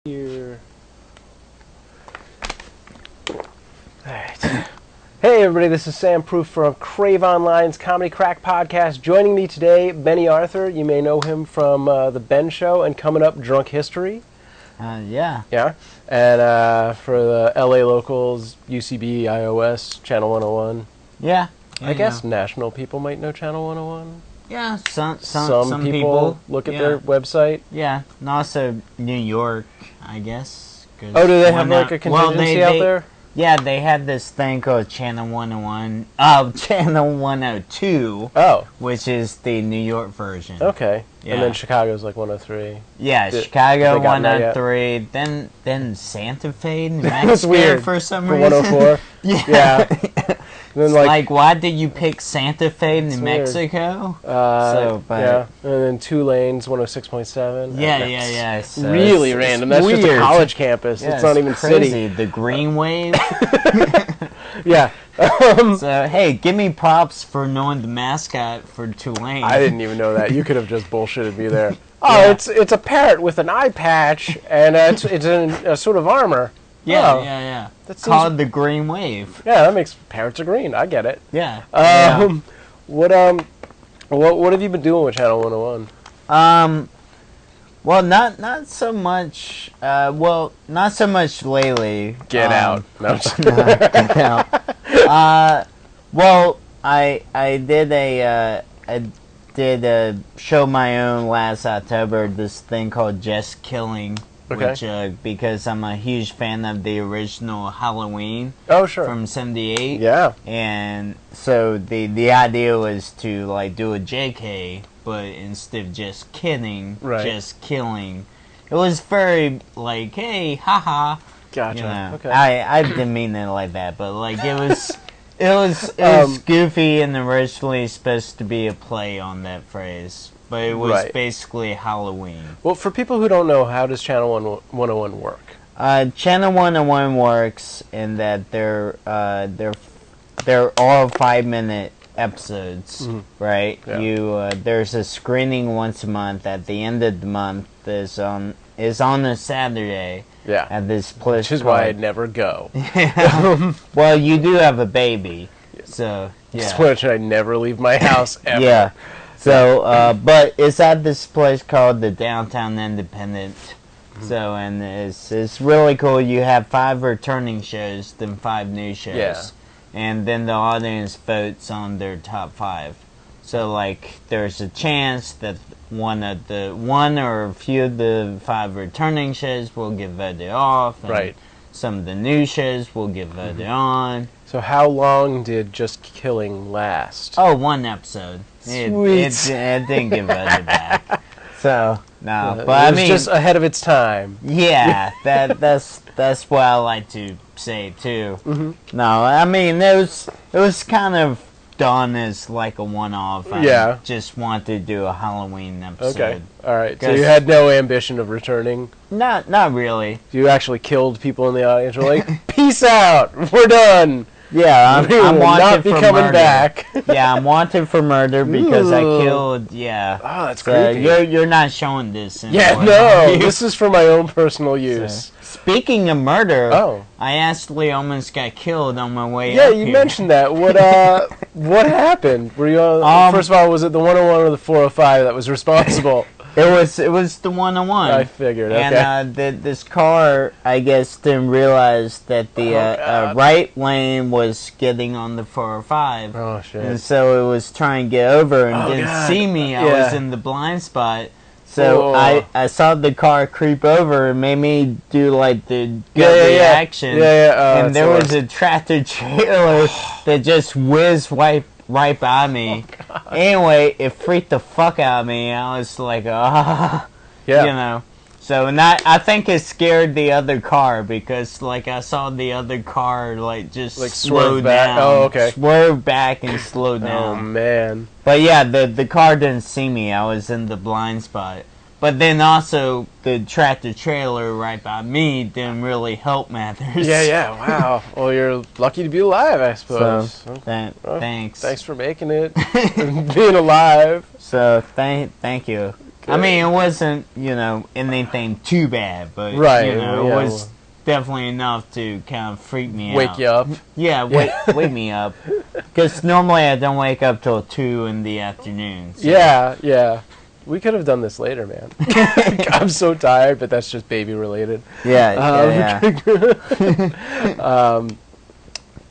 Here. Alright. Hey everybody, this is SamProof from Crave Online's Comedy Crack Podcast. Joining me today, Bennie Arthur. You may know him from The Ben Show and coming up, Drunk History. Yeah. Yeah. And for the LA locals, UCB, iOS, Channel 101. Yeah. I guess national people might know Channel 101. Yeah, some people look at their website. Yeah, and also New York, I guess. Oh, do they have like a contingency out there? Yeah, they had this thing called Channel 101, Channel 102. Oh. Which is the New York version. Okay. Yeah. And then Chicago's like 103. Yeah, Chicago 103. Then Santa Fe, New Mexico. That's weird. For some for reason. 104. Yeah. Then like, why did you pick Santa Fe, New Mexico? Yeah, and then 2 lanes, 106.7. Yeah. So really random. That's weird. just a college campus. Yeah, it's not even crazy. city. The Green Wave. Yeah. So, hey, give me props for knowing the mascot for Tulane. I didn't even know that. You could have just bullshitted me there. Oh, it's a parrot with an eye patch, and it's in a sort of armor. Yeah, oh, yeah. That's called the Green Wave. Yeah, that makes parrots are green. I get it. Yeah. What have you been doing with Channel 101? Well, not so much. Not so much lately. Get out. No, get out. Well, I did a show my own last October. This thing called Just Killing. Okay. Which, because I'm a huge fan of the original Halloween. Oh, sure. From '78. Yeah. And so the idea was to like do a JK, but instead of just kidding, just killing. It was very like, hey, haha. Gotcha. You know, okay. I didn't mean it like that, but like it was. It was goofy and originally supposed to be a play on that phrase. But it was basically Halloween. Well, for people who don't know, how does Channel 101 work? Channel 101 works in that they're all 5-minute episodes, right? Yeah. There's a screening once a month. At the end of the month is on a Saturday. Yeah. At this place, which is why I'd never go. Well, you do have a baby, so yeah. Which I'd never leave my house ever. Yeah. So, but it's at this place called the Downtown Independent. So, and it's really cool. You have 5 returning shows, then 5 new shows. Yeah. And then the audience votes on their top 5. So, like, there's a chance that one or a few of the 5 returning shows will get voted off. And some of the new shows will get voted on. So how long did Just Killing last? Oh, 1 episode. Sweet. It didn't get voted back. So, no. But it was I mean, just ahead of its time. Yeah, that's what I like to say, too. No, I mean, it was kind of done as like a one-off. I just wanted to do a Halloween episode. Okay, all right. So you had no ambition of returning? Not really. You actually killed people in the audience. You're like, peace out, we're done. Yeah, I'm wanted for coming murder. Back. Yeah, I'm wanted for murder because I killed. Yeah. Oh, that's creepy. You're not showing this. Yeah, no. This is for my own personal use. Speaking of murder, I actually almost got killed on my way. Yeah, you mentioned that. What happened? Were you first of all, was it the 101 or the 405 that was responsible? It was the 101. I figured. Okay. And this car, I guess, didn't realize that the right lane was getting on the 405. Oh shit! And so it was trying to get over and didn't see me. I was in the blind spot. So I saw the car creep over and made me do like the gut reaction. Yeah. And there was a tractor trailer that just whizzed right by me. Anyway, it freaked the fuck out of me. I was like, you know. So, and I think it scared the other car because, like, I saw the other car, like, just like slow down. Oh, okay. Swerve back and slow down. Oh, man. But, yeah, the car didn't see me. I was in the blind spot. But then also, the tractor trailer right by me didn't really help matters. Yeah, wow. Well, you're lucky to be alive, I suppose. So, thanks. Thanks for making it and being alive. So, thank you. I mean, it wasn't, anything too bad, but, right, it was definitely enough to kind of freak me out. Wake you up? Yeah, wake me up. Because normally I don't wake up till 2 in the afternoon. So. Yeah. We could have done this later, man. I'm so tired, but that's just baby related. Yeah.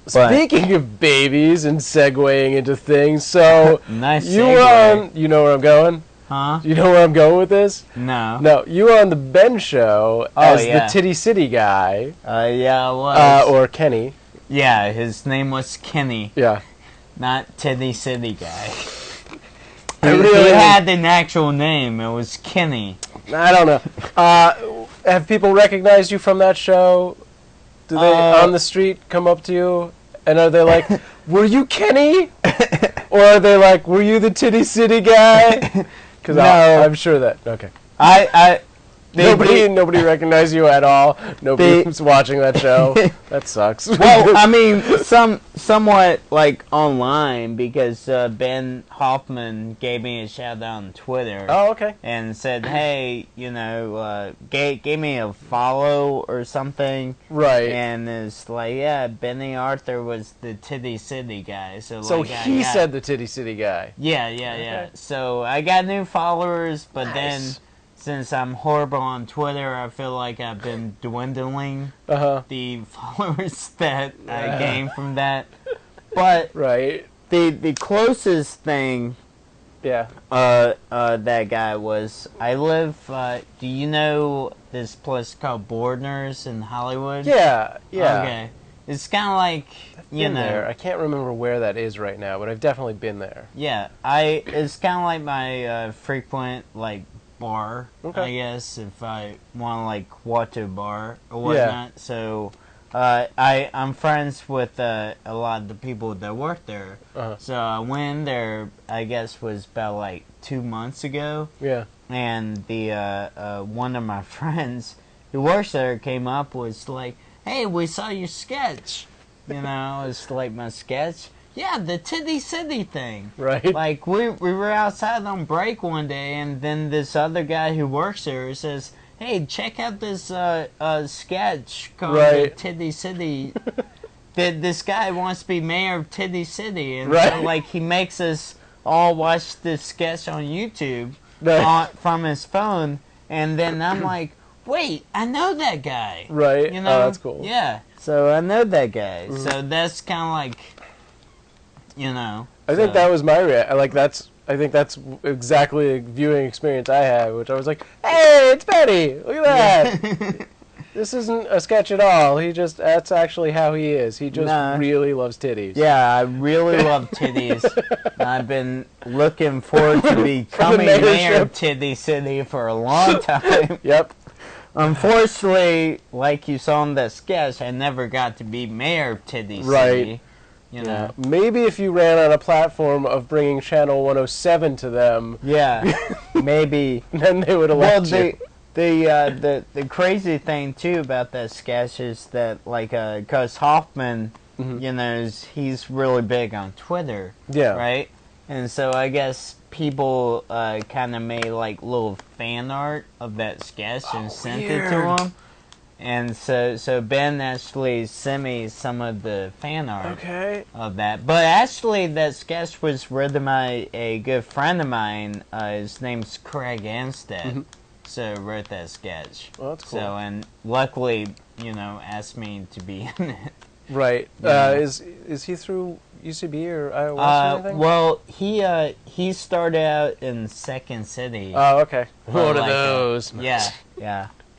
Speaking of babies and segueing into things, so nice you were on. You know where I'm going? Huh? You know where I'm going with this? No. No, you were on the Ben show as the Titty City guy. Yeah, I was. Or Kenny. Yeah, his name was Kenny. Yeah. Not Titty City guy. He had an actual name. It was Kenny. I don't know. Have people recognized you from that show? Do they on the street come up to you and are they like, "Were you Kenny?" Or are they like, "Were you the Titty City guy?" Because I'm sure that. Okay. Nobody recognized you at all. Nobody was watching that show. That sucks. Well, I mean, somewhat like online because Ben Hoffman gave me a shout out on Twitter. Oh, okay. And said, "Hey, gave me a follow or something." Right. And it's like, yeah, Bennie Arthur was the Titty City guy. So he said the Titty City guy. Yeah. Okay. So I got new followers, but then. Since I'm horrible on Twitter, I feel like I've been dwindling the followers that I gained from that. But the closest thing, that guy was. I live. Do you know this place called Bordner's in Hollywood? Yeah. Okay, it's kind of like there. I can't remember where that is right now, but I've definitely been there. Yeah, it's kind of like my frequent bar, I guess, if I want to watch a bar or whatnot. Yeah. So I'm friends with a lot of the people that work there. So I went there, I guess, was about 2 months ago. Yeah. And the one of my friends who works there came up, was like, "Hey, we saw your sketch." It's like my sketch. Yeah, the Titty City thing. Right. We were outside on break one day, and then this other guy who works there says, "Hey, check out this sketch called the Titty City." This guy wants to be mayor of Titty City, and so, he makes us all watch this sketch on YouTube from his phone, and then I'm like, "Wait, I know that guy." Right. Oh, that's cool. Yeah. So I know that guy. Mm-hmm. So that's kind of I think that was my I think that's exactly the viewing experience I had, which I was like, "Hey, it's Benny! Look at that! This isn't a sketch at all. That's actually how he is. He just really loves titties." Yeah, I really love titties. I've been looking forward to becoming mayor of Titty City for a long time. Yep. Unfortunately, like you saw in that sketch, I never got to be mayor of Titty City. Maybe if you ran on a platform of bringing Channel 107 to them. Yeah, maybe. Then they would elect you. The crazy thing, too, about that sketch is that, Gus Hoffman, he's really big on Twitter. Yeah. Right? And so I guess people kind of made, little fan art of that sketch and sent it to him. And so Ben actually sent me some of the fan art of that. But actually, that sketch was written by a good friend of mine. His name's Craig Anstead. So wrote that sketch. Well, that's cool. So, and luckily, asked me to be in it. Right. Is he through UCB or Iowa or anything? Well, he started out in Second City. Oh, okay. One of those.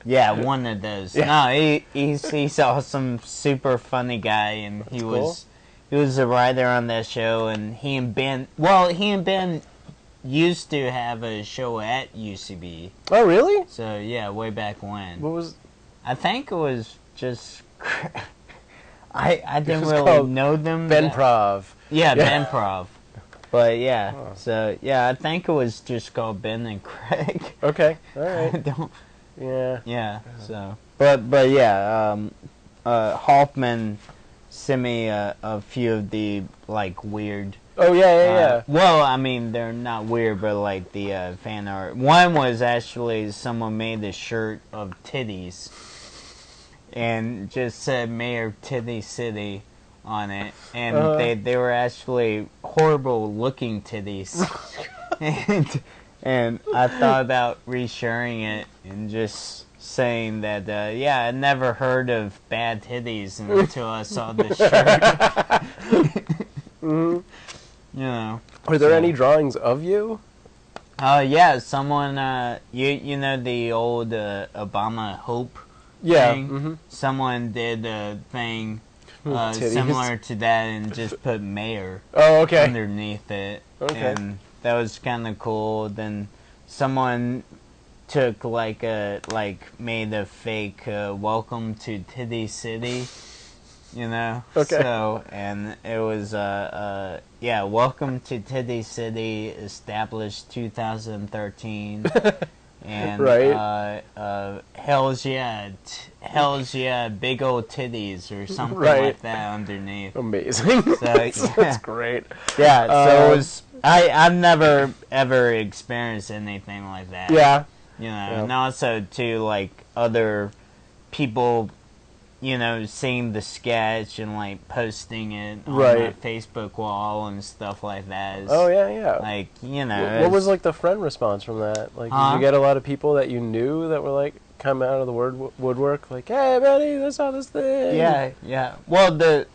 Yeah, one of those. Yeah. No, he's awesome, super funny guy, and he was a writer on that show, and he and Ben used to have a show at UCB. Oh, really? So yeah, way back when. What was? I think it was just. I didn't really know them. Benprov. Yeah, Benprov. But so I think it was just called Ben and Craig. Okay, all right. I don't. Yeah. So, but Hoffman sent me a few of the weird Oh, yeah. Well, I mean, they're not weird, but like the fan art. One was actually someone made a shirt of titties and just said Mayor of Titty City on it. And they were actually horrible looking titties. and I thought about resharing it and just saying that, yeah, I never heard of bad titties until I saw this shirt. Mm-hmm. You know. Are there any drawings of you? Yeah, someone, you know the old Obama Hope thing? Mm-hmm. Someone did a thing similar to that and just put mayor underneath it. Okay. And that was kind of cool. Then someone took made a fake welcome to Titty City. You know? Okay. So, and it was, yeah, welcome to Titty City, established 2013. And, right. Hells yeah, big old titties, or something like that underneath. Amazing. So, That's great. Yeah, so it was, I've never, ever experienced anything like that. Yeah. You know, and also, too, like, other people, you know, seeing the sketch and, like, posting it on my Facebook wall and stuff like that. Yeah. Like, you know. What was, like, the friend response from that? Like, did you get a lot of people that you knew that were, like, come out of the woodwork? Like, hey, Benny, I saw this thing. Yeah. Well, a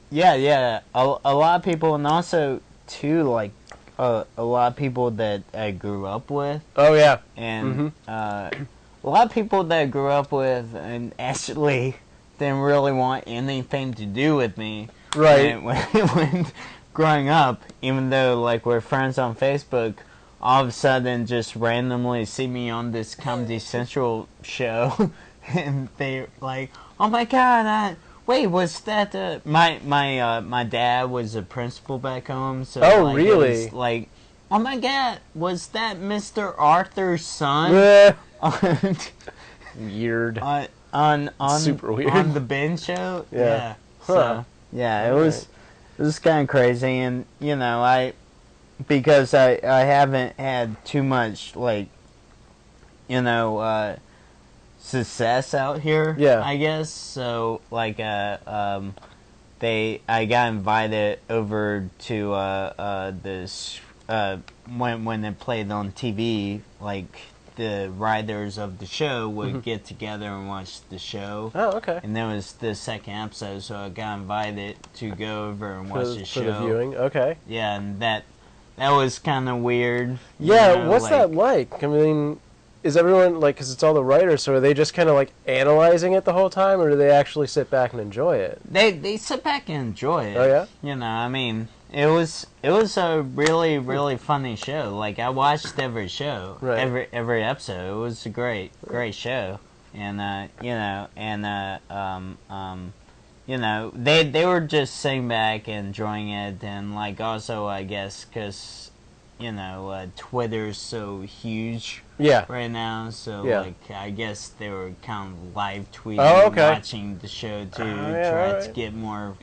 lot of people, and also, too, like, a lot of people that I grew up with. Oh, yeah. And, a lot of people that I grew up with, and actually didn't really want anything to do with me. Right. When growing up, even though, like, we're friends on Facebook, all of a sudden just randomly see me on this Comedy Central show, and they like, oh my god, wait, was that my dad was a principal back home, so really? It was like, oh my god, was that Mr. Arthur's son? Weird. On Super weird. On the Ben show? Yeah. So, yeah, it was kind of crazy, and, you know, because I haven't had too much, like, you know, success out here, I guess, so, like, I got invited over to, this, when it played on TV, like, the writers of the show would get together and watch the show. Oh, okay. And there was the second episode, so I got invited to go over and watch the show. For the viewing, okay. Yeah, and that was kind of weird. Yeah, you know, what's that like? I mean, is everyone, like, because it's all the writers, so are they just kind of, like, analyzing it the whole time, or do they actually sit back and enjoy it? They sit back and enjoy it. Oh, yeah? You know, I mean, it was a really, really funny show. Like, I watched every show, every episode. It was a great show. And, you know, and, you know, they were just sitting back and enjoying it. And, like, also, I guess, because, you know, Twitter's so huge right now. So, like, I guess they were kind of live tweeting and watching the show, too, try to get more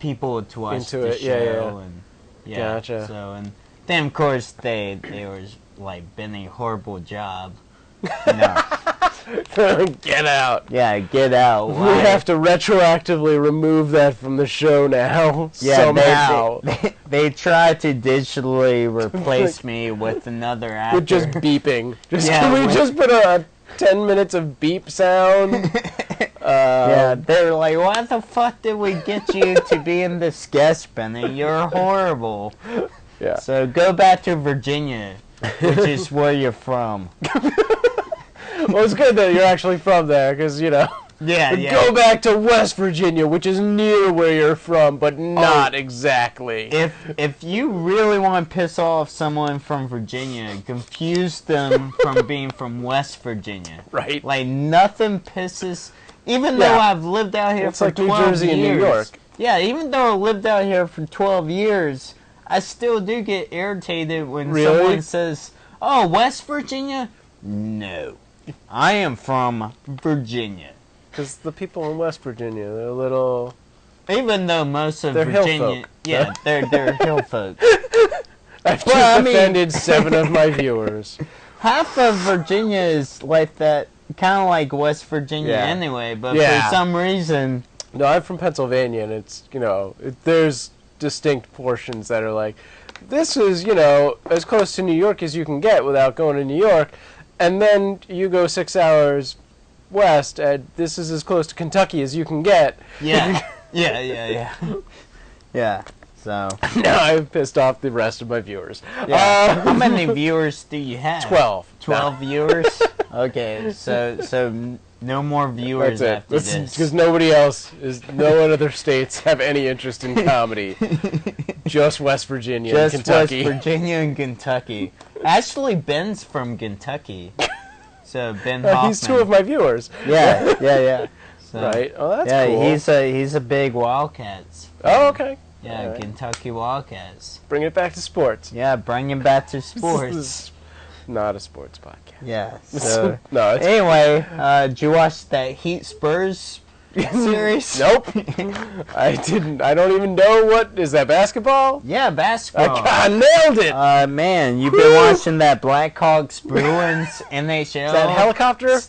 people to watch the show. And gotcha. So, and then, of course, they were, like, been a horrible job. You know. Get out. Yeah, get out. We have to retroactively remove that from the show now. Yeah, somehow. They try to digitally replace me with another actor. With just beeping. Can we just put a 10 minutes of beep sound? Yeah, they're like, why the fuck did we get you to be in this sketch, Benny? You're horrible. Yeah. So go back to Virginia, which is where you're from. Well, it's good that you're actually from there, because, you know. Yeah. Go back to West Virginia, which is near where you're from, but not exactly. If you really want to piss off someone from Virginia, confuse them from being from West Virginia. Right. Like, nothing pisses... Even though I've lived out here for 12 years... It's like New Jersey and New York. Yeah, even though I lived out here for 12 years, I still do get irritated when someone says, oh, West Virginia? No. I am from Virginia. Because the people in West Virginia, they're a little... Even though most of Virginia... Hill folk. Yeah, they're hill folk. I've just offended 7 of my viewers. Half of Virginia is like that, kind of like West Virginia anyway, but for some reason... No, I'm from Pennsylvania, and it's, there's distinct portions that are like, this is, as close to New York as you can get without going to New York, and then you go 6 hours west, and this is as close to Kentucky as you can get. Yeah. Yeah. So now I've pissed off the rest of my viewers. Yeah. How many viewers do you have? 12. 12 viewers? Okay, so no more viewers after this. Because no other states have any interest in comedy. Just West Virginia and Kentucky. West Virginia and Kentucky. Actually, Ben's from Kentucky. So Ben Hoffman. He's 2 of my viewers. Yeah. So, right. Oh, that's cool. Yeah, he's a big Wildcats fan. Oh, okay. Yeah, right. Kentucky Wildcats. Bring it back to sports. Yeah, bring it back to sports. This is not a sports podcast. Yeah. So no. Anyway, did you watch that Heat Spurs series? Nope. I didn't. I don't even know what is that, basketball? Yeah, basketball. I nailed it. Man, you've been watching that Blackhawks Bruins NHL. Is that helicopter?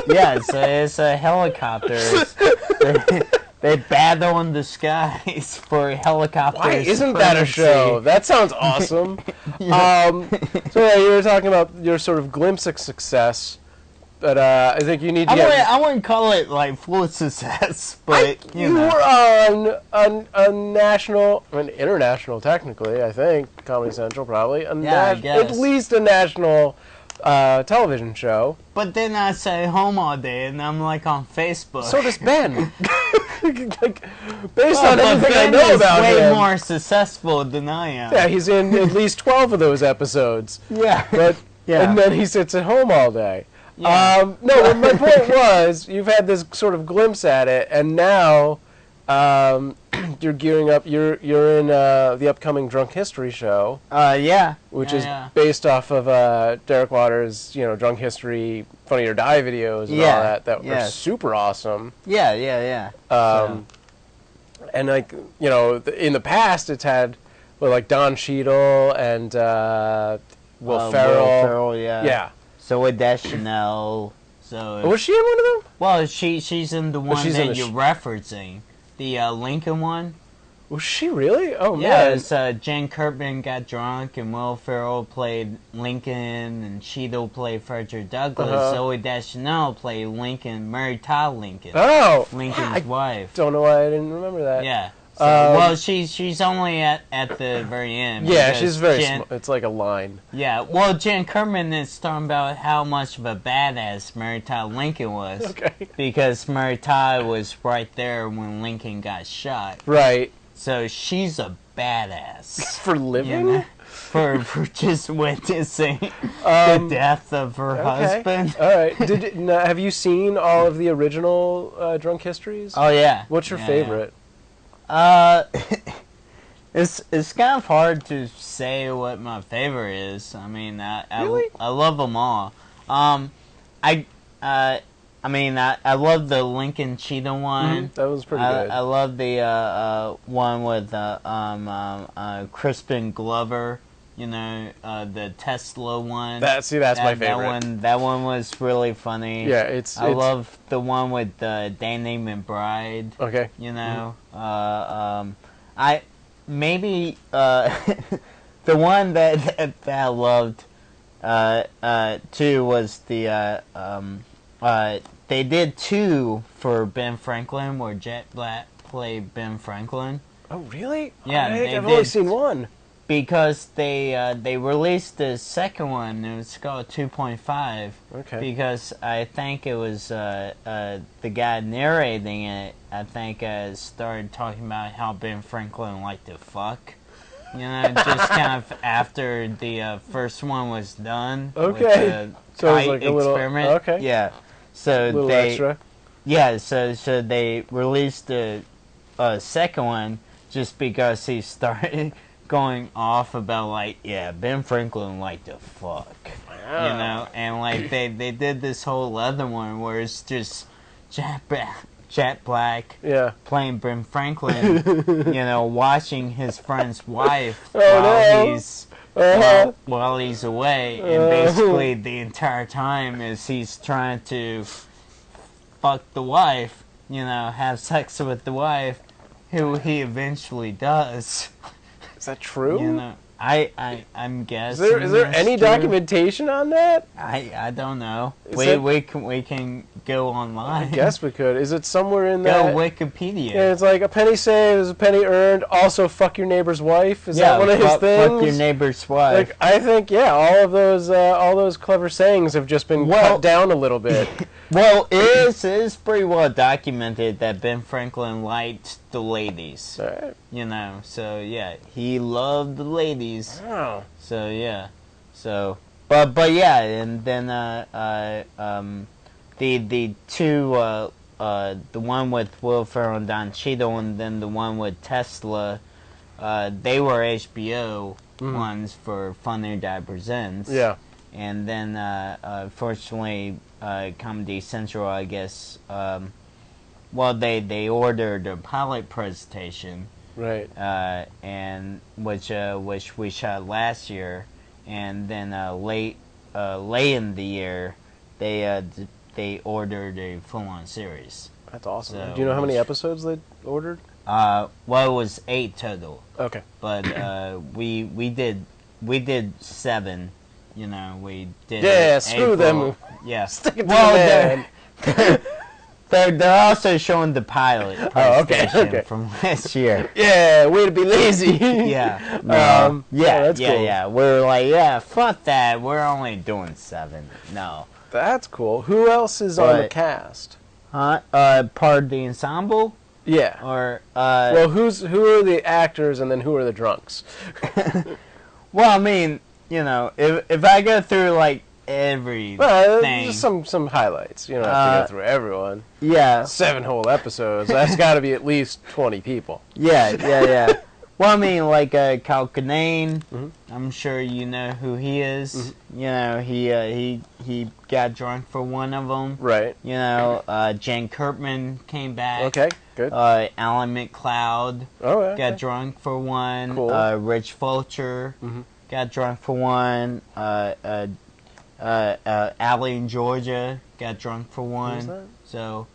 Yeah, it's a helicopter. They battle in the skies for helicopters. Why isn't that a show? That sounds awesome. So you were talking about your sort of glimpse of success, but I think you need to I wouldn't call it like full success, but you were on a national, international technically, I think, Comedy Central probably, at least a national television show. But then I stay home all day, and I'm like on Facebook. So does Ben. Based on everything I know about him, way more successful than I am. Yeah, he's in at least 12 of those episodes. Yeah, and then he sits at home all day. Yeah. No, my point was you've had this sort of glimpse at it, and now you're gearing up. You're in the upcoming Drunk History show. Which is based off of Derek Waters' Drunk History, Funny or Die videos and all that. That were super awesome. Yeah. And in the past it's had like Don Cheadle and Will Ferrell. Yeah. So with Deschanel. So was she in one of them? Well, she's in the one that you're referencing. The Lincoln one. Was she really? Oh, man. Yeah, it's Jen Kirkman got drunk, and Will Ferrell played Lincoln, and Cheadle played Frederick Douglass. Zoe Deschanel played Lincoln, Mary Todd Lincoln. Oh! Lincoln's wife. Don't know why I didn't remember that. Yeah. So, well, she's only at the very end. Yeah, she's very small. It's like a line. Yeah, well, Jen Kirkman is talking about how much of a badass Mary Todd Lincoln was. Okay. Because Mary Todd was right there when Lincoln got shot. Right. So she's a badass. For living? For just witnessing the death of her husband. All right. Have you seen all of the original Drunk Histories? Oh, yeah. What's your favorite? It's kind of hard to say what my favorite is. I mean, really? I love them all. I love the Lincoln Cheetah one. That was pretty good. I love the one with Crispin Glover. The Tesla one. That's my favorite. That one was really funny. Yeah, I love the one with Danny McBride. Okay. I maybe the one that I loved too was they did 2 for Ben Franklin where Jet Black played Ben Franklin. Oh really? Yeah, I've only seen one. Because they released the second one, it was called 2.5. Okay. Because I think it was the guy narrating it. I think started talking about how Ben Franklin liked to fuck. Just kind of after the first one was done. Okay. With the kite like experiment. Okay. Yeah. So a little extra. Yeah. So they released the second one just because he started going off about Ben Franklin liked to fuck, and they did this whole other one where it's just Jet Black playing Ben Franklin, watching his friend's wife while he's while he's away, and basically the entire time is he's trying to fuck the wife, have sex with the wife, who he eventually does. Is that true? I'm guessing. Is there any documentation on that? I don't know. We can go online. I guess we could. Is it somewhere in that? Go Wikipedia. Yeah, it's like a penny saved is a penny earned. Also, fuck your neighbor's wife. Is that one of his things? Fuck your neighbor's wife. Like, I think all those clever sayings have just been cut down a little bit. Well, it is pretty well documented that Ben Franklin liked the ladies. Right. So yeah, he loved the ladies. Oh. So yeah. So but yeah, and then the two the one with Will Ferrell and Don Cheadle, and then the one with Tesla, they were HBO ones for Funny Die Presents. Yeah. And then fortunately Comedy Central, I guess, they ordered a pilot presentation, right? And which we shot last year, and then late in the year, they ordered a full-on series. That's awesome. So, do you know how many episodes they ordered? Well, it was 8 total. Okay. But we did 7. We did. Yeah, screw them. Yeah. Stick it to the man. They're also showing the pilot presentation from last year. Yeah, way to be lazy. Yeah. That's cool. Yeah. We're like, fuck that. We're only doing 7. No. That's cool. Who else is on the cast? Part of the ensemble? Yeah. Or well, who are the actors, and then who are the drunks? Well, I mean, if I go through like everything, just some highlights. You don't have to go through everyone. Yeah. 7 whole episodes. That's got to be at least 20 people. Yeah. Well, I mean, like Kyle Kinane, Mm-hmm. I'm sure you know who he is. Mm-hmm. He got drunk for one of them. Right. Jen Kirkman came back. Okay, good. Alan McLeod got drunk for one. Cool. Rich Fulcher got drunk for one. Allie in Georgia got drunk for one. Who's that? So,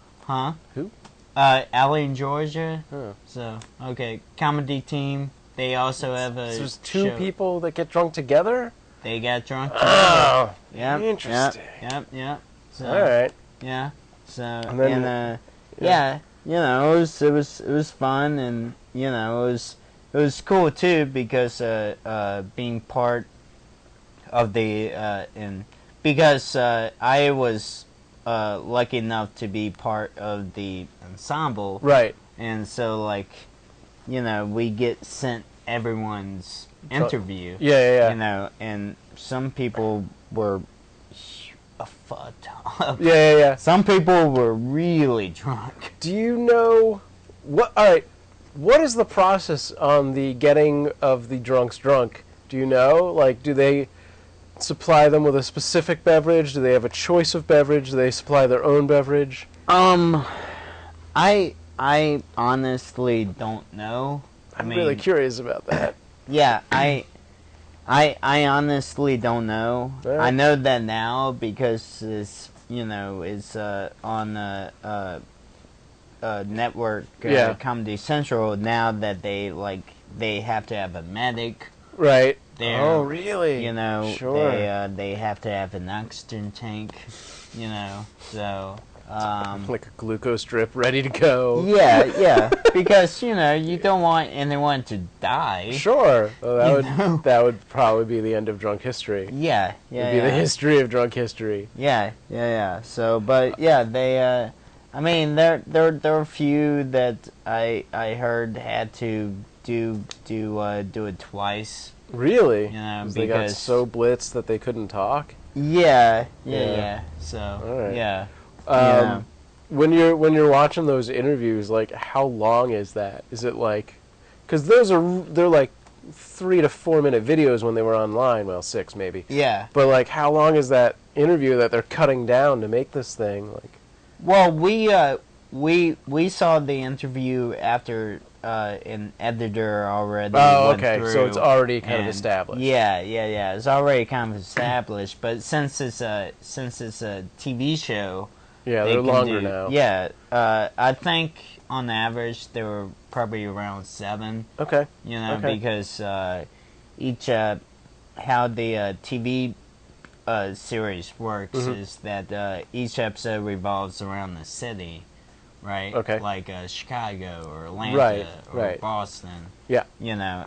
Who? Allie in Georgia. Oh. So, okay, comedy team. They also have a. So there's 2 show. people that get drunk together. They got drunk together. Oh, Yep. interesting. Yep. So, all right. Yeah. So And then, it was fun, and it was cool too, because being part of the because I was lucky enough to be part of the ensemble, Right. and so we get sent everyone's interview. Yeah. And some people were fucked up. Yeah. Some people were really drunk. Do you know what? All right. What is the process on the getting of the drunks drunk? Do you know? Like, do they supply them with a specific beverage? Do they have a choice of beverage? Do they supply their own beverage? I honestly don't know. I'm really curious about that. Yeah, I honestly don't know. Right. I know that now because it's on network Comedy Central now that they have to have a medic. Right. There. Oh, really? Sure. They have to have an oxygen tank. So. Like a glucose drip ready to go. Yeah, because you don't want anyone to die. Sure, well, that would probably be the end of drunk history. Yeah. It'd be the history of drunk history. Yeah. So, but yeah, they. I mean, there are a few that I heard had to do it twice. Really? Because they got so blitzed that they couldn't talk. Yeah. So, all right. Yeah. When you're watching those interviews, like, how long is that? Is it like, because they're like 3 to 4 minute videos when they were online. Well, 6 maybe. Yeah. But like, how long is that interview that they're cutting down to make this thing? Like, well, we saw the interview after an editor already. Oh, went okay. through, So it's already kind of established. Yeah. It's already kind of established. But since it's a TV show, yeah, they're longer now. Yeah, I think on average they were probably around 7. Okay. Because each how the TV series works is that each episode revolves around the city, right? Okay. Like Chicago or Atlanta or right. Boston. Yeah.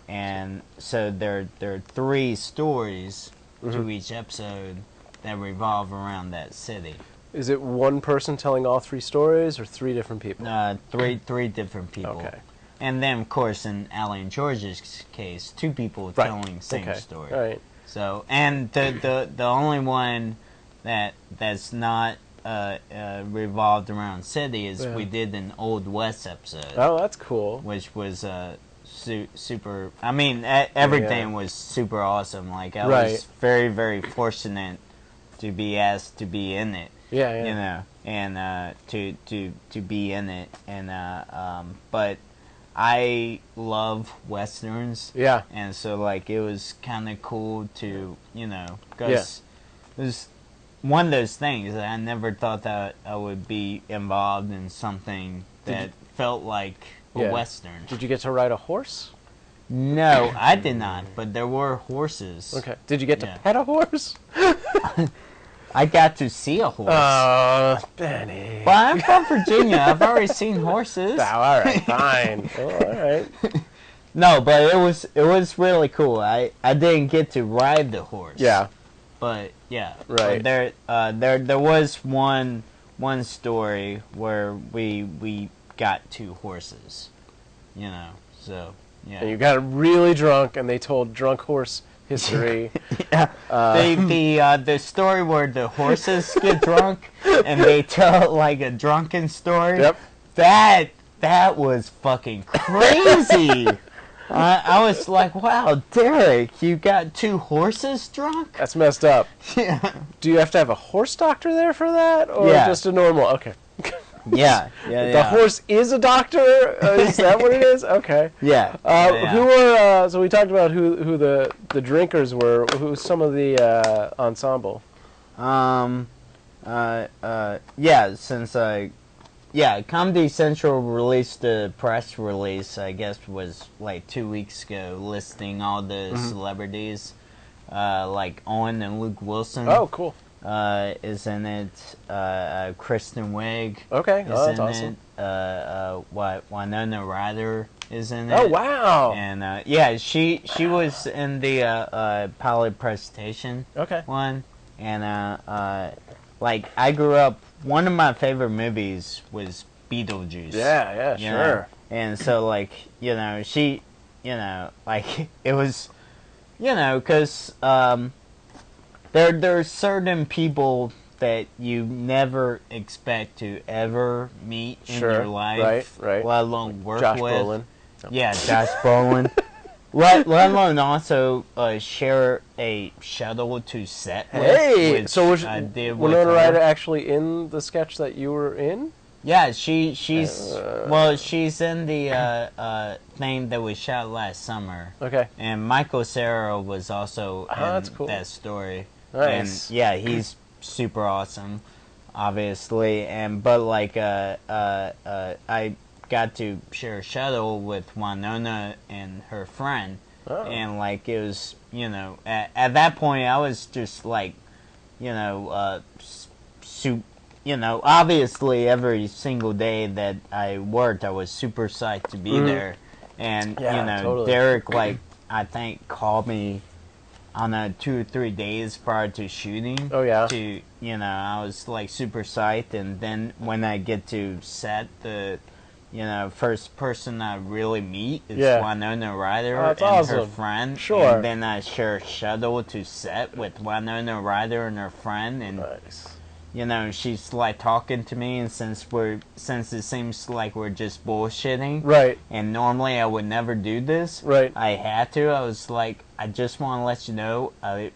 And so there are 3 stories to each episode that revolve around that city. Is it one person telling all 3 stories, or 3 different people? Three different people. Okay. And then, of course, in Allie and George's case, 2 people telling the same story. Right. So, and the only one that's not revolved around city is we did an Old West episode. Oh, that's cool. Which was super. I mean, everything was super awesome. Like I was very, very fortunate to be asked to be in it. Yeah. And to be in it, and but I love westerns. Yeah. And so like it was kind of cool to because it was one of those things that I never thought that I would be involved in something that felt like a western. Did you get to ride a horse? No, I did not. But there were horses. Okay. Did you get to pet a horse? I got to see a horse. Benny. Well, I'm from Virginia. I've already seen horses. Oh, all right, fine. Oh, all right. No, but it was really cool. I didn't get to ride the horse. Yeah. But yeah. Right. There was one story where we got 2 horses. So yeah. And you got really drunk, and they told drunk horse history. The story where the horses get drunk and they tell like a drunken story. Yep. That was fucking crazy. I was like, wow, Derek, you got 2 horses drunk? That's messed up. Yeah. Do you have to have a horse doctor there for that, or just a normal? Okay. Yeah. The horse is a doctor. Is that what it is? Okay. Yeah. Who were? So we talked about who the drinkers were. Who's some of the ensemble? Comedy Central released a press release. I guess was like 2 weeks ago, listing all the celebrities, like Owen and Luke Wilson. Oh, cool. Is in it. Kristen Wiig. Okay, Is that's in awesome. it. Winona Ryder is in it. Oh, wow. And she was in the pilot presentation. Okay. One, and like I grew up. One of my favorite movies was Beetlejuice. Yeah, sure. And so like she, like it was, because There are certain people that you never expect to ever meet in your life, right. let alone work Josh with. Brolin. Yeah, Josh Brolin. let alone also share a shuttle to set with. Hey, so was Winona Ryder actually in the sketch that you were in? Yeah, she's she's in the thing that we shot last summer. Okay. And Michael Cera was also in that story. Nice. And yeah, he's super awesome, obviously. But like I got to share a shuttle with Winona and her friend, and like it was at that point I was just like obviously every single day that I worked I was super psyched to be there, and totally. Derek like I think called me on 2 or 3 days prior to shooting. Oh yeah. To I was like super psyched, and then when I get to set, the first person I really meet is Winona Ryder and her friend. Sure. And then I share a shuttle to set with Winona Ryder and her friend, and nice. She's like talking to me, and since it seems like we're just bullshitting, right? And normally I would never do this, right? I had to. I was like, I just want to let you know, I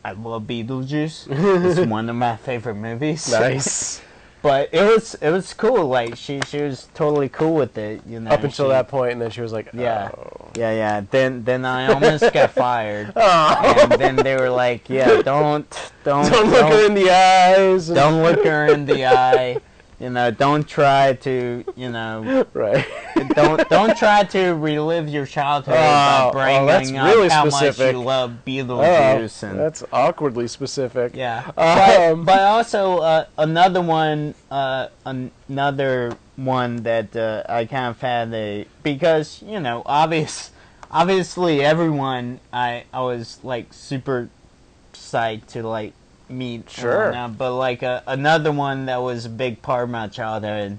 love Beetlejuice. It's one of my favorite movies. Nice. But it was cool. Like she was totally cool with it, you know. Up until that point, and then she was like, yeah, oh. yeah. Then I almost got fired. Oh. And then they were like, yeah, don't look her in the eyes. Don't look her in the eye. You know, don't try to, you know, right. Don't try to relive your childhood by bringing up really how specific. much you love Beetlejuice. And that's awkwardly specific. Yeah, but also another one that I kind of had because you know obviously everyone I was like super psyched to like meet. Sure. But like another one that was a big part of my childhood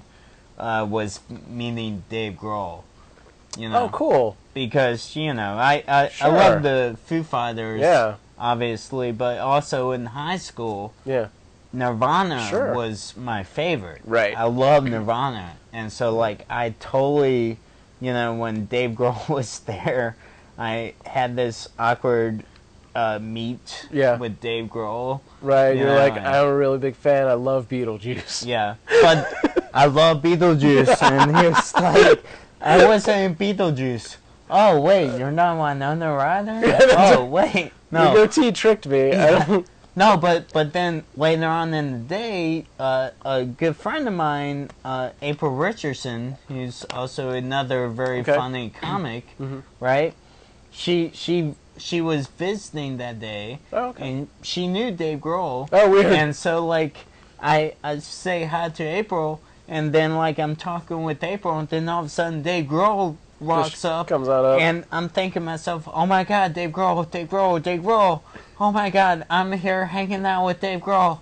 was meeting Dave Grohl. You know. Oh, cool. Because you know I love the Foo Fighters. Yeah. Obviously, but also in high school. Yeah. Nirvana was my favorite. Right. I love Nirvana, and so like I totally, you know, when Dave Grohl was there, I had this awkward meet with Dave Grohl. Right, you're like, I'm a really big fan. I love Beetlejuice. Yeah, but I love Beetlejuice, and he was like, I wasn't in Beetlejuice. Oh wait, you're not Winona Ryder? Oh wait, no. Your goatee tricked me. Yeah. No, but then later on in the day, a good friend of mine, April Richardson, who's also another very funny comic, right? She was visiting that day, and she knew Dave Grohl. Oh, weird. And so, like, I say hi to April, and then, like, I'm talking with April, and then all of a sudden Dave Grohl walks up, comes on up, and I'm thinking to myself, oh my God, Dave Grohl, Dave Grohl, Dave Grohl. Oh my God, I'm here hanging out with Dave Grohl.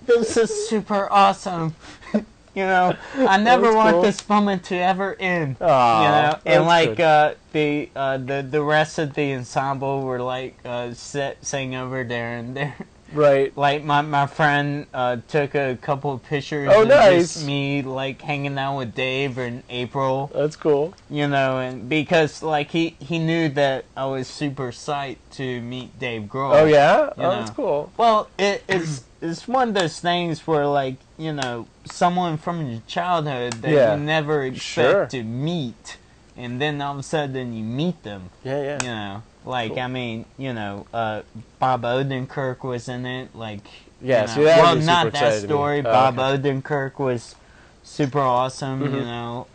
This is super awesome. You know, I never want this moment to ever end. Aww, you know, and like good. the rest of the ensemble were like sitting over there, and there. Right. Like my friend took a couple of pictures of just me like hanging out with Dave and April. That's cool. You know, and because like he knew that I was super psyched to meet Dave Grohl. Oh yeah? You know? That's cool. Well, it's one of those things where like, you know, someone from your childhood that you never expect to meet, and then all of a sudden you meet them. Yeah. You know. Like, cool. I mean, you know, Bob Odenkirk was in it, like... Yeah, you know, well, not that Oh, story. Bob Odenkirk was super awesome, you know.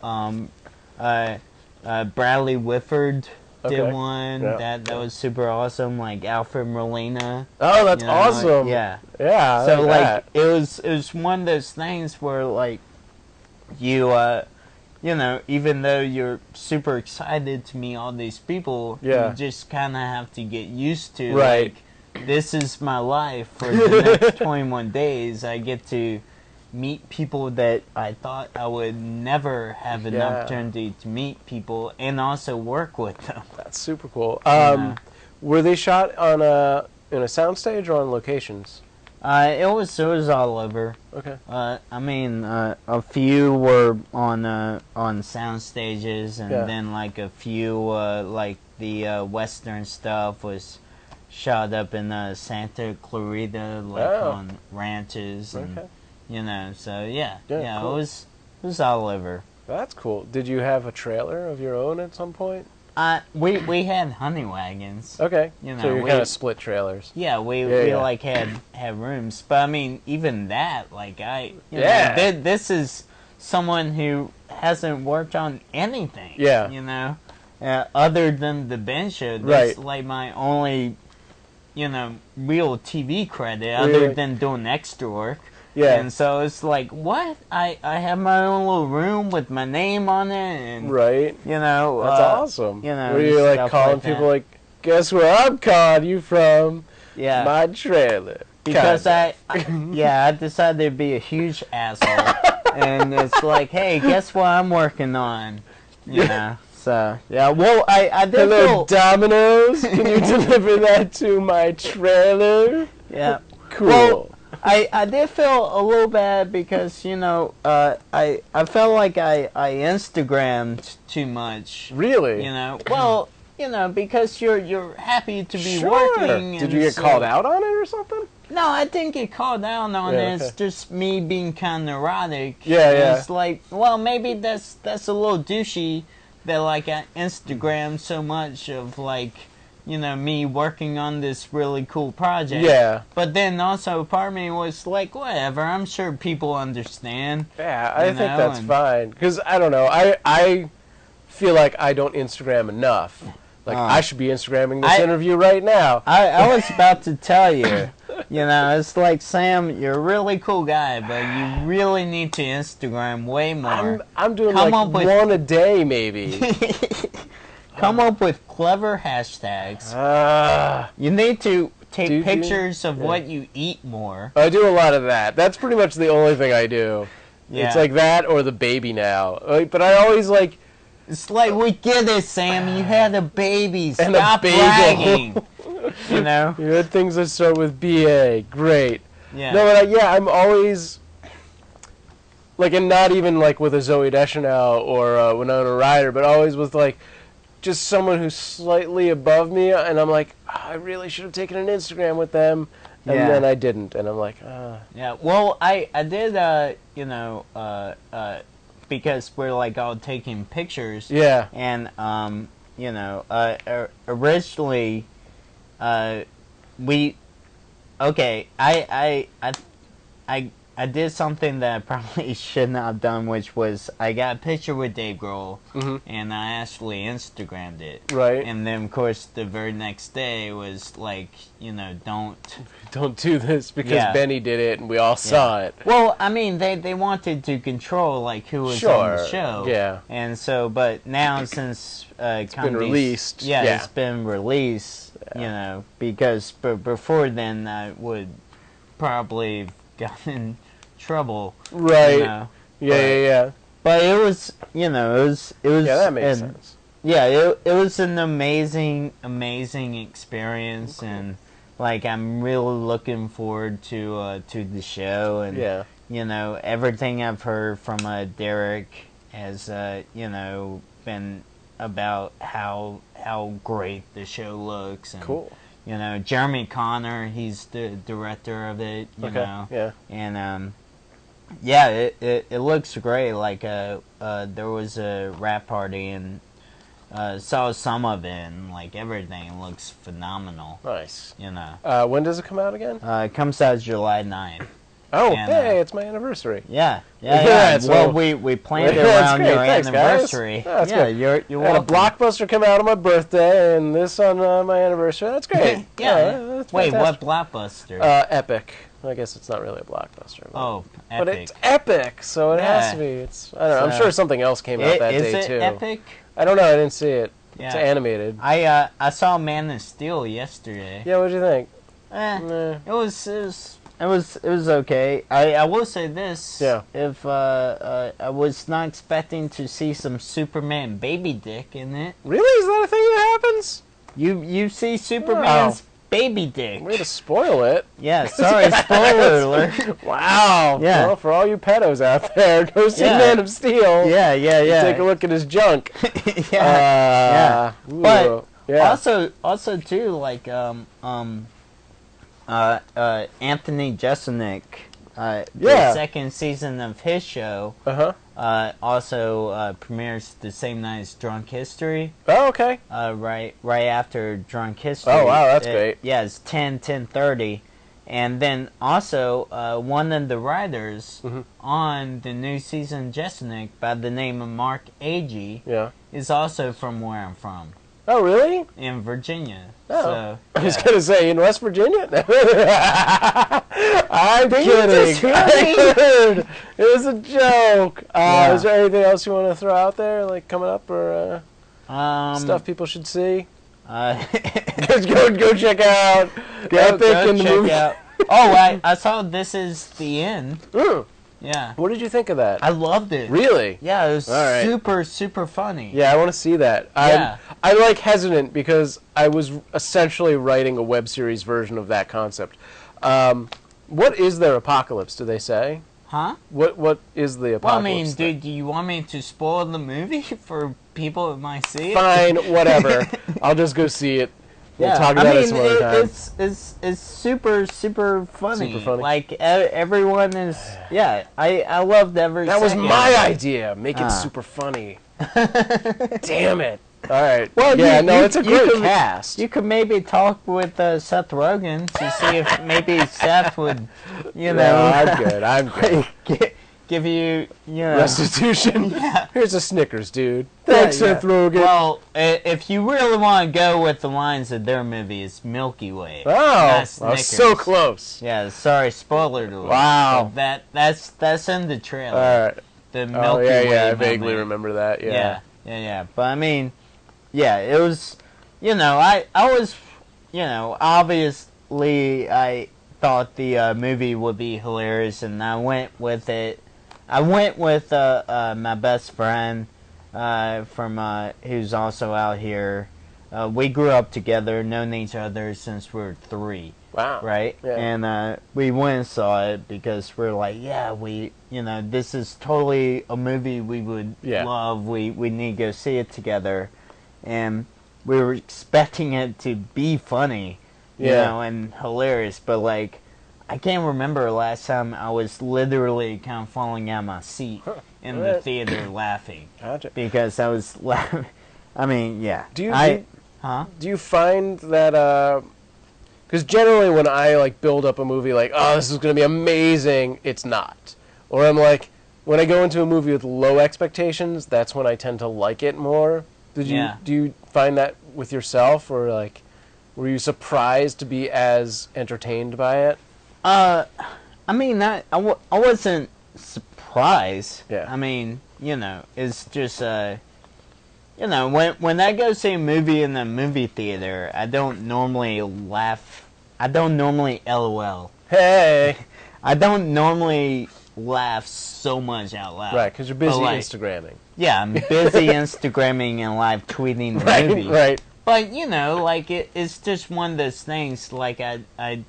Bradley Whitford did one that was super awesome, like Alfred Molina. Oh, that's awesome. Yeah. Yeah, so, like, it was one of those things where, like, you know, even though you're super excited to meet all these people, you just kind of have to get used to, like, this is my life for the next 21 days. I get to meet people that I thought I would never have an opportunity to meet people and also work with them. That's super cool. Were they shot on in a soundstage or on locations? It was all over. Okay. I mean, a few were on sound stages, and then like a few like the Western stuff was shot up in Santa Clarita, like on ranches, and you know. So yeah, cool. It was all over. That's cool. Did you have a trailer of your own at some point? We had honey wagons. Okay. You know, so you kind of split trailers. Yeah, we like had rooms, but I mean, even that, like you know, this is someone who hasn't worked on anything. Yeah. You know, other than the Ben Show. That's like my only, you know, real TV credit, other than doing extra work. Yeah. And so it's like, what? I have my own little room with my name on it, and you know, that's awesome. You know, were you like calling people like, guess where I'm calling you from? Yeah. My trailer. Because I decided to be a huge asshole, and it's like, hey, guess what I'm working on? You know. So yeah, well, I did. Hello, Domino's. Can you deliver that to my trailer? Yeah. Cool. Well, I did feel a little bad because, you know, I felt like I Instagrammed too much. Really? You know, well, you know, because you're happy to be working. Did you get called out on it or something? No, I didn't get called out on it. Okay. It's just me being kind of neurotic. Yeah. It's like, well, maybe that's a little douchey that, like, I Instagram so much of, like, you know, me working on this really cool project. Yeah. But then also part of me was like, whatever, I'm sure people understand. Yeah, I think that's fine. Because, I don't know, I feel like I don't Instagram enough. Like, I should be Instagramming this interview right now. I was about to tell you. You know, it's like, Sam, you're a really cool guy, but you really need to Instagram way more. I'm doing one a day, maybe. Come up with clever hashtags. You need to take pictures of what you eat more. I do a lot of that. That's pretty much the only thing I do. Yeah. It's like that or the baby now. But I always, like... It's like, we get it, Sam. You had a baby. And Stop bragging. You know? You had things that start with B-A. Great. Yeah. No, but I'm always... Like, and not even, like, with a Zooey Deschanel or Winona Ryder, but always with, like, just someone who's slightly above me, and I'm like, I really should have taken an Instagram with them, and then I didn't, and I'm like, Yeah, well, I did, you know, because we're, like, all taking pictures. Yeah. And, you know, originally, I did something that I probably should not have done, which was I got a picture with Dave Grohl, and I actually Instagrammed it. Right. And then, of course, the very next day was like, you know, don't do this because Benny did it and we all saw it. Well, I mean, they wanted to control, like, who was on the show. Yeah. And so, but now since it's been released. Yeah, it's been released, you know, because before then I would probably got in trouble, right? You know? Yeah. But it was, you know, it was. Yeah, that makes sense. Yeah, it was an amazing experience, and like I'm really looking forward to the show, and you know, everything I've heard from Derek has you know, been about how great the show looks, and cool. You know, Jeremy Connor, he's the director of it, you know. Yeah. And, it looks great. Like, there was a rap party and saw some of it, and, like, everything looks phenomenal. Nice. You know. When does it come out again? It comes out July 9th. Oh, and, hey, it's my anniversary. Yeah. So well, we planned it around your anniversary. Oh, that's good. You're welcome. And a Blockbuster come out on my birthday, and this on my anniversary. That's great. That's wait, what Blockbuster? Epic. I guess it's not really a Blockbuster. Oh, Epic. But it's Epic, so it has to be. It's I don't know. I'm sure something else came out that day, too. Is it Epic? I don't know. I didn't see it. Yeah. It's animated. I saw Man of Steel yesterday. Yeah, what'd you think? It was okay. I will say this. Yeah. If I was not expecting to see some Superman baby dick in it. Really? Is that a thing that happens? You see Superman's baby dick. Way to spoil it. Yeah, sorry, spoiler alert. Wow. Yeah. Well, for all you pedos out there, go see Man of Steel. Yeah. Take a look at his junk. Yeah. Ooh, but yeah. also too, like Anthony Jeselnik, the second season of his show, also premieres the same night as Drunk History. Oh, okay. Right after Drunk History. Oh, wow, that's great. Yeah, it's 10:30. And then also, one of the writers on the new season of Jeselnik, by the name of Mark Agee, is also from where I'm from. Oh, really? In Virginia. Oh. So, I was going to say, in West Virginia? I'm kidding. I heard. It was a joke. Is there anything else you want to throw out there, like coming up, or stuff people should see? Go check out Epic in the movie. Oh, I saw This Is the End. Yeah. What did you think of that? I loved it. Really? Yeah, it was super funny. Yeah, I want to see that. I'm like hesitant because I was essentially writing a web series version of that concept. What is their apocalypse, do they say? Huh? What is the apocalypse? Well, I mean, do you want me to spoil the movie for people that might see it? Fine, whatever. I'll just go see it. We'll talk about it some other time. It's super funny. Super funny. Like everyone is. Yeah, I loved every. That was my idea. Make it super funny. Damn it. All right. Well, yeah, it's a great cast. You could maybe talk with Seth Rogen to see if maybe Seth would, No, I'm good. Give you, restitution. Yeah. Here's a Snickers, dude. Thanks, Seth Rogen. Well, if you really want to go with the lines of their movie, it's Milky Way. Oh, I was so close. Yeah, sorry, spoiler alert. Wow. So that's in the trailer. All right. The Milky Way. I vaguely remember that. Yeah. But I mean, yeah, it was, I was, obviously I thought the movie would be hilarious, and I went with it. I went with my best friend from who's also out here. We grew up together, known each other since we were 3. Wow. Right? Yeah. And we went and saw it because we're like, this is totally a movie we would love. We need to go see it together. And we were expecting it to be funny, and hilarious. But, like, I can't remember last time I was literally kind of falling out of my seat in the theater laughing. Gotcha. Because I was laughing. I mean, yeah. Do you find that... Because generally when I, like, build up a movie like, oh, this is going to be amazing, it's not. Or I'm like, when I go into a movie with low expectations, that's when I tend to like it more. Do you find that with yourself? Or, like, were you surprised to be as entertained by it? I mean, I wasn't surprised. Yeah. I mean, it's just, when I go see a movie in the movie theater, I don't normally laugh. I don't normally LOL. Hey! I don't normally laugh so much out loud. Right, because you're busy Instagramming. Yeah, I'm busy Instagramming and live tweeting the movie. Right. But, like, it's just one of those things, like, I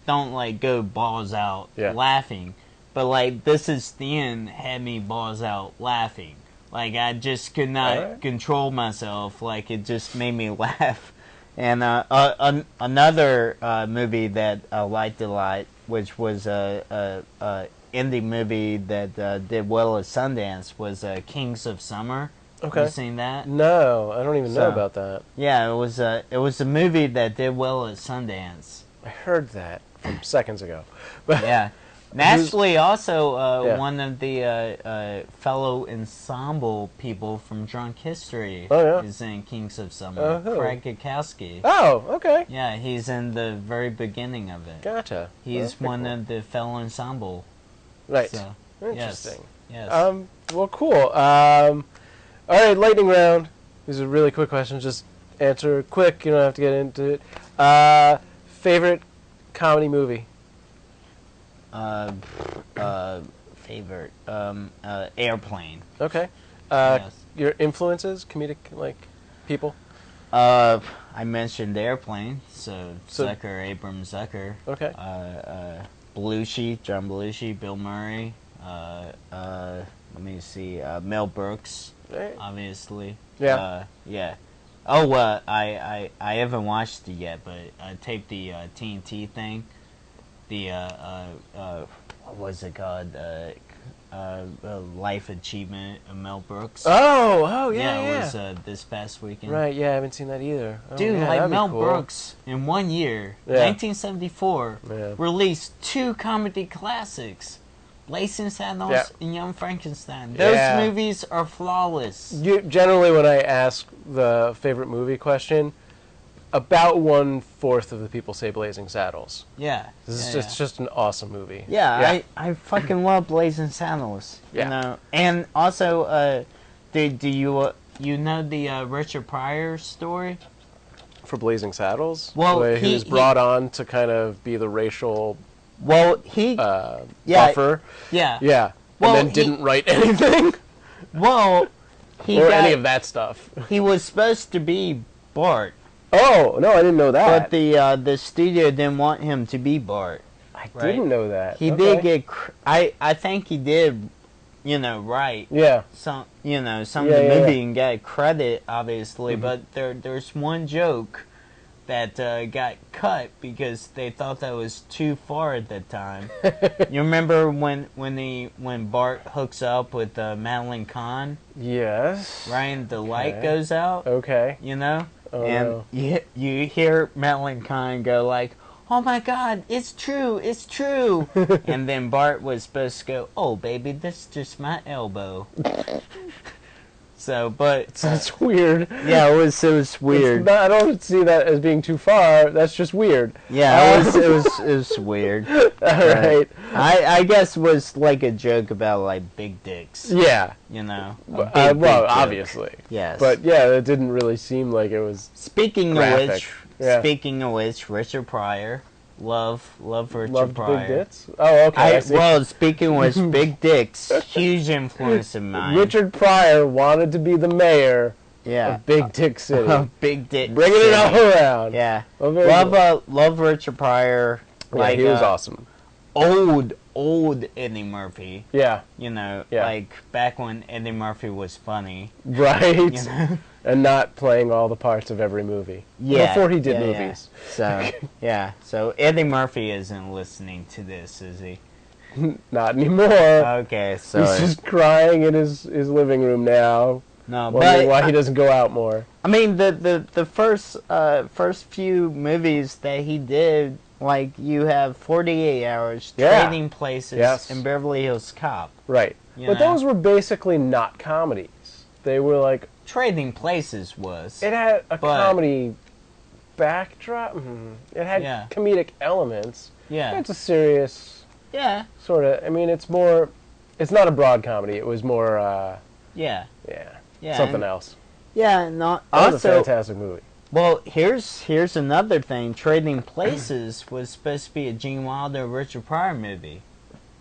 don't, like, go balls out laughing. But, like, This Is the End had me balls out laughing. Like, I just could not control myself. Like, it just made me laugh. And another movie that I liked a lot, which was a indie movie that did well at Sundance, was Kings of Summer. Okay. Have you seen that? No, I don't even know about that. Yeah, it was a movie that did well at Sundance. I heard that from seconds ago. Yeah. Naturally, also one of the fellow ensemble people from Drunk History is in Kings of Summer. Craig Gakowski. Oh, okay. Yeah, he's in the very beginning of it. Gotcha. He's one of the fellow ensemble. Right. So, interesting. Yes. Well, cool. All right, lightning round. These are really quick questions. Just answer quick. You don't have to get into it. Favorite comedy movie? Favorite Airplane. Okay. Yes. Your influences, comedic people? I mentioned Airplane, so Zucker, Abram Zucker. Okay. Belushi, John Belushi, Bill Murray. Let me see. Mel Brooks, obviously. Yeah. Yeah. Oh, I haven't watched it yet, but I taped the TNT thing. The what was it called? Life Achievement of Mel Brooks. Oh, yeah. Yeah, it was this past weekend. Right, yeah, I haven't seen that either. Oh, dude, yeah, like Mel Brooks in 1 year, 1974, released 2 comedy classics. Blazing Saddles and Young Frankenstein. Those movies are flawless. Generally, when I ask the favorite movie question, about 1/4 of the people say Blazing Saddles. Yeah. It's just an awesome movie. Yeah. I fucking love Blazing Saddles. Yeah. You know? And also, do you know the Richard Pryor story? For Blazing Saddles? Well, he was brought on to kind of be the racial... Well, buffer. Yeah. Yeah. Well, and then didn't write anything. Well, any of that stuff. He was supposed to be Bart. Oh, no, I didn't know that. But the studio didn't want him to be Bart. I didn't know that. He did get... I think he did, write. Yeah. Some of the movie and get credit, obviously. Mm-hmm. But there's one joke that got cut because they thought that was too far at the time. You remember when Bart hooks up with Madeline Kahn? Yes. Right, and the light goes out. Okay. You know, oh, and no. you hear Madeline Kahn go like, "Oh my God, it's true, it's true," and then Bart was supposed to go, "Oh baby, that's just my elbow." So, but that's weird. Yeah, it was weird. Not, I don't see that as being too far. That's just weird. Yeah, it was weird. All right. I guess it was like a joke about like big dicks. Yeah. You know. Well, obviously. Yes. But yeah, it didn't really seem like it was. Speaking graphic. of which, Richard Pryor. Love Richard Loved Pryor. big dicks? Oh, okay. Well, speaking of which, big dicks, huge influence of mine. Richard Pryor wanted to be the mayor of Big Dick City. Big Dick Bringing City. it all around. Yeah. Well, love Richard Pryor. Like, he was awesome. Old Eddie Murphy. Yeah. You know, like back when Eddie Murphy was funny. Right. You know? And not playing all the parts of every movie. Yeah. Before he did movies. So, yeah. So Eddie Murphy isn't listening to this, is he? Not anymore. Okay, so he's just crying in his living room now. No, wondering why he doesn't go out more. I mean, the first few movies that he did, like you have 48 Hours, Trading Places, and Beverly Hills Cop. Right. But those were basically not comedies. They were like... Trading Places was. It had a comedy backdrop. It had comedic elements. Yeah. It's a serious... Yeah. Sort of... I mean, it's more... It's not a broad comedy. It was more... Yeah. Something else. Yeah, not... That was a fantastic movie. Well, here's another thing. Trading Places was supposed to be a Gene Wilder, Richard Pryor movie.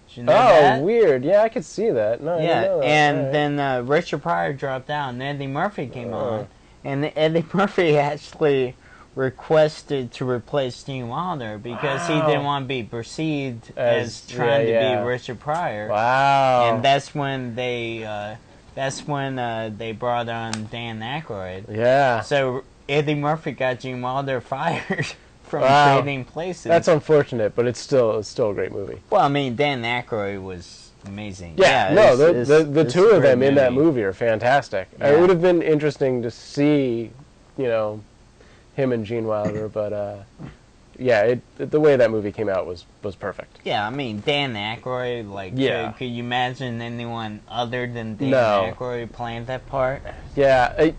Did you know that? Weird. Yeah, I could see that. No, I didn't know that. And then Richard Pryor dropped out, and Eddie Murphy came on. And Eddie Murphy actually requested to replace Gene Wilder because he didn't want to be perceived as trying to be Richard Pryor. Wow. And that's when they brought on Dan Aykroyd. Yeah. So Eddie Murphy got Gene Wilder fired from Trading Places. That's unfortunate, but it's still a great movie. Well, I mean, Dan Aykroyd was amazing. Yeah, the two of them in that movie are fantastic. Yeah. It would have been interesting to see, him and Gene Wilder, but the way that movie came out was perfect. Yeah, I mean, Dan Aykroyd, could you imagine anyone other than Dan Aykroyd playing that part? Yeah,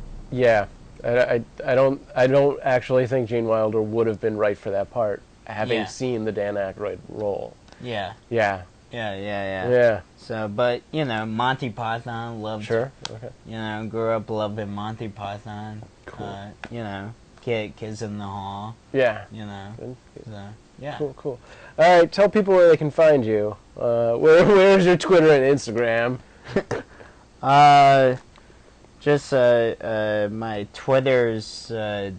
I don't actually think Gene Wilder would have been right for that part, having seen the Dan Aykroyd role. Yeah. Yeah. Yeah. So, but, Monty Python loved... Sure, okay. Grew up loving Monty Python. Cool. Kids in the Hall. Yeah. So, yeah. Cool. All right, tell people where they can find you. Where's your Twitter and Instagram? Just my Twitter's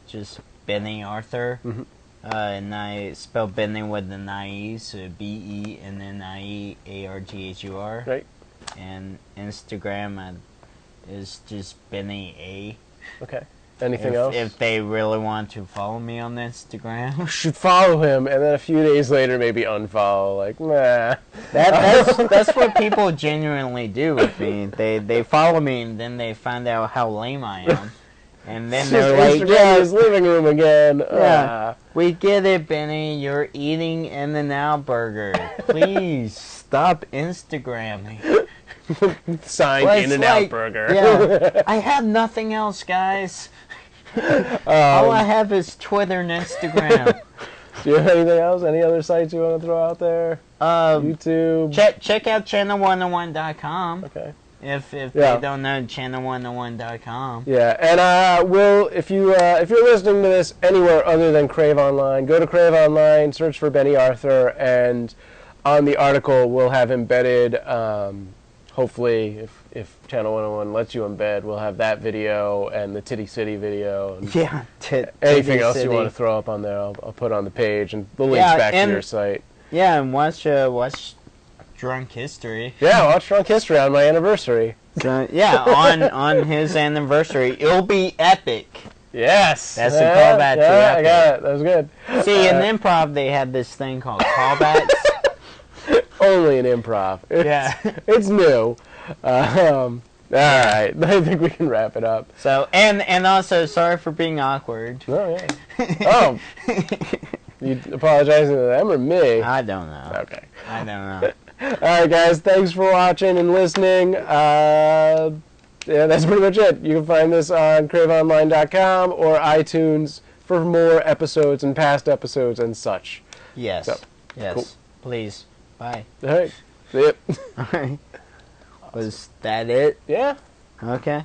just Bennie Arthur, and I spell Bennie with an I-E, so BENNIEARTHUR. Right. And Instagram is just Bennie A. Okay. Anything else? If they really want to follow me on Instagram, you should follow him, and then a few days later maybe unfollow. Like, nah. That's what people genuinely do with me. They follow me, and then they find out how lame I am, and then they're like, Instagram his living room again. Yeah, we get it, Benny. You're eating In-N-Out Burger. Please stop Instagramming. Signed In-N-Out Burger. Yeah, I have nothing else, guys. All I have is Twitter and Instagram. Do you have anything else? Any other sites you want to throw out there? YouTube. Check out channel101.com. Okay. If they don't know channel101.com. Yeah, and if you're listening to this anywhere other than Crave Online, go to Crave Online, search for Bennie Arthur, and on the article we'll have embedded. Hopefully, if Channel 101 lets you embed, we'll have that video and the Titty City video. And anything else you want to throw up on there, I'll put on the page, and the links back to your site. Yeah, and watch Drunk History. Yeah, watch Drunk History on my anniversary. So, yeah, on his anniversary. It'll be epic. Yes. That's a callback to Yeah, Epic. I got it. That was good. See, in improv, they had this thing called callbacks. Only in improv. It's new. All right. I think we can wrap it up. So, and also, sorry for being awkward. Oh, yeah. Oh. You apologizing to them or me? I don't know. Okay. I don't know. All right, guys. Thanks for watching and listening. Yeah, that's pretty much it. You can find this on craveonline.com or iTunes for more episodes and past episodes and such. Yes. So, yes. cool. Please. Bye. All right. See ya. All right. Was that it? Yeah. Okay.